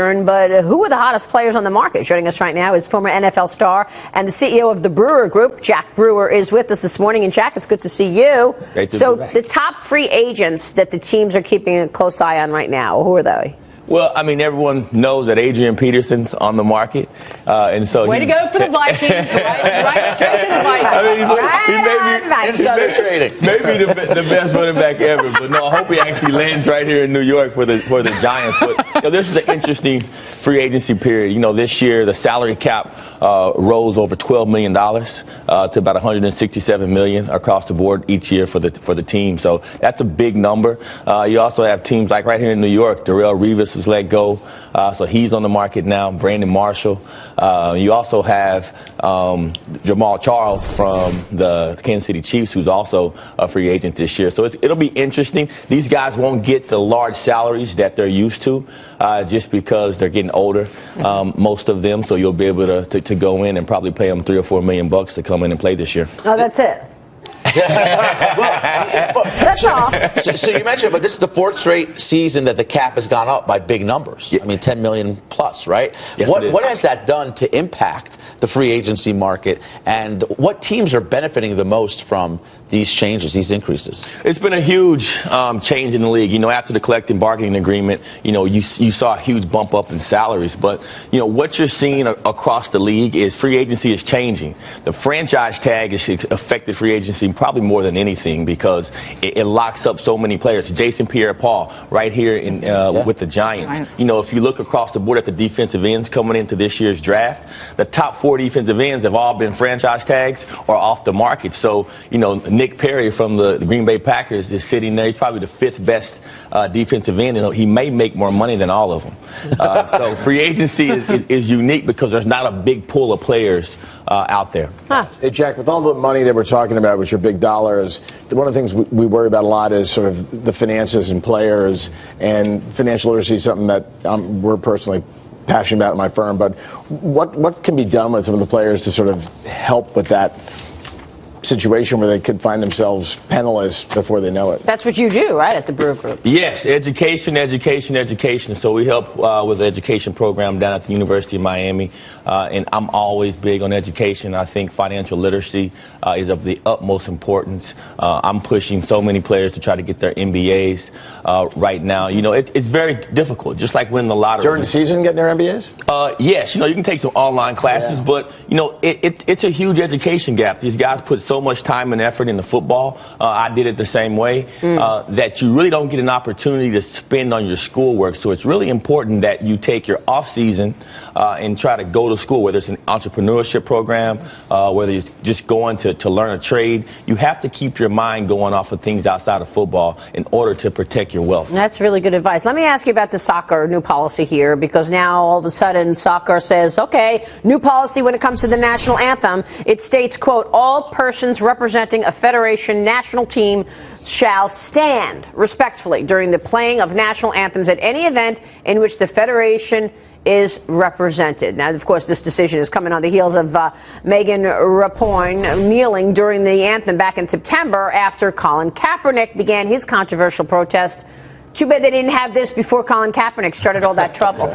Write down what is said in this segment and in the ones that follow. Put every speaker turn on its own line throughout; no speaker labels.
Western, but who are the hottest players on the market? Joining us right now is former NFL star and the CEO of the Brewer Group, Jack Brewer, is with us this morning. And Jack, it's good to see you.
Great to
so
be back.
The top free agents that the teams are keeping a close eye on right now, who are they?
Well, I mean, everyone knows that Adrian Peterson's on the market, and so
way to go for the Vikings, right straight to the Vikings.
I mean, he may be the best running back ever, but no, I hope he actually lands right here in New York for the Giants. But this is an interesting free agency period. You know, this year the salary cap rose over $12 million to about $167 million across the board each year for the team. So that's a big number. You also have teams like right here in New York, Darrelle Revis was let go, so he's on the market now. Brandon Marshall. You also have Jamal Charles from the Kansas City Chiefs, who's also a free agent this year. So it'll be interesting. These guys won't get the large salaries that they're used to, just because they're getting older, most of them. So you'll be able to go in and probably pay them $3 or $4 million to come in and play this year.
Oh, that's it. That's all.
So you mentioned, but this is the fourth straight season that the cap has gone up by big numbers. I mean, 10 million plus, right?
Yes,
what has that done to impact the free agency market, and what teams are benefiting the most from these changes, these increases?
It's been a huge change in the league. You know, after the collective bargaining agreement, you know, you saw a huge bump up in salaries. But, you know, what you're seeing across the league is free agency is changing. The franchise tag has affected free agency probably more than anything because it locks up so many players. Jason Pierre-Paul right here with the Giants. You know, if you look across the board at the defensive ends coming into this year's draft, the top 4 defensive ends have all been franchise tags or off the market. So, you know, Nick Perry from the Green Bay Packers is sitting there. He's probably the 5th best defensive end, and he may make more money than all of them. So free agency is unique because there's not a big pool of players out there.
Hey, Jack, with all the money that we're talking about, with your big dollars, one of the things we worry about a lot is sort of the finances and players, and financial literacy is something that we're personally passionate about in my firm. But what can be done with some of the players to sort of help with that situation where they could find themselves penniless before they know it?
That's what you do, right, at the Brewer Group?
Yes, education. So we help with the education program down at the University of Miami, and I'm always big on education. I think financial literacy is of the utmost importance. I'm pushing so many players to try to get their MBAs right now. You know, it's very difficult, just like winning the lottery.
During the season, getting their MBAs?
Yes, you know, you can take some online classes, but, you know, it's a huge education gap. These guys put so much time and effort into football. I did it the same way, that you really don't get an opportunity to spend on your schoolwork. So it's really important that you take your off season and try to go to school, whether it's an entrepreneurship program, whether you're just going to learn a trade. You have to keep your mind going off of things outside of football in order to protect your wealth.
That's really good advice. Let me ask you about the soccer new policy here, because now all of a sudden soccer says, okay, new policy when it comes to the national anthem. It states, quote, all persons representing a federation national team shall stand respectfully during the playing of national anthems at any event in which the federation is represented. Now, of course, this decision is coming on the heels of Megan Rapinoe kneeling during the anthem back in September after Colin Kaepernick began his controversial protest. Too bad they didn't have this before Colin Kaepernick started all that trouble.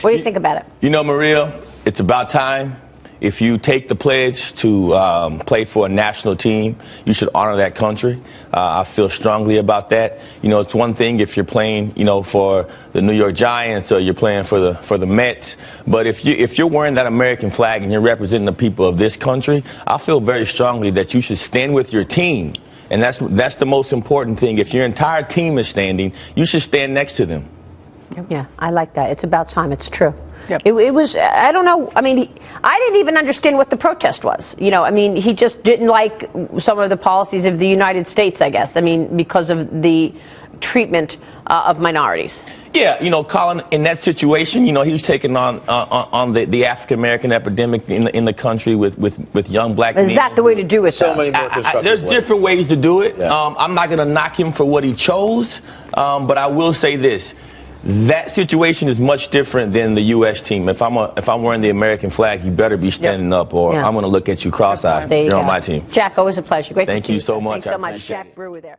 What do you think about it?
You know, Maria, it's about time. If you take the pledge to play for a national team, you should honor that country. I feel strongly about that. You know, it's one thing if you're playing, you know, for the New York Giants or you're playing for the Mets, but if you're wearing that American flag and you're representing the people of this country, I feel very strongly that you should stand with your team. And that's the most important thing. If your entire team is standing, you should stand next to them.
Yeah, I like that. It's about time. It's true.
Yep.
It was, I don't know, I mean, I didn't even understand what the protest was. You know, I mean, he just didn't like some of the policies of the United States, I guess. I mean, because of the treatment of minorities.
Yeah, you know, Colin, in that situation, you know, he was taking on the African-American epidemic in the country with young black men.
Is that the way to do it,
so many more constructive
There's
ways.
different ways to do it.
Yeah.
I'm not going to knock him for what he chose, but I will say this. That situation is much different than the U.S. team. If I'm wearing the American flag, you better be standing up, or I'm going to look at you cross-eyed. You're on my team.
Jack, always a pleasure. Great to see you.
Thank you so much.
Thanks so much, Jack Brewer there.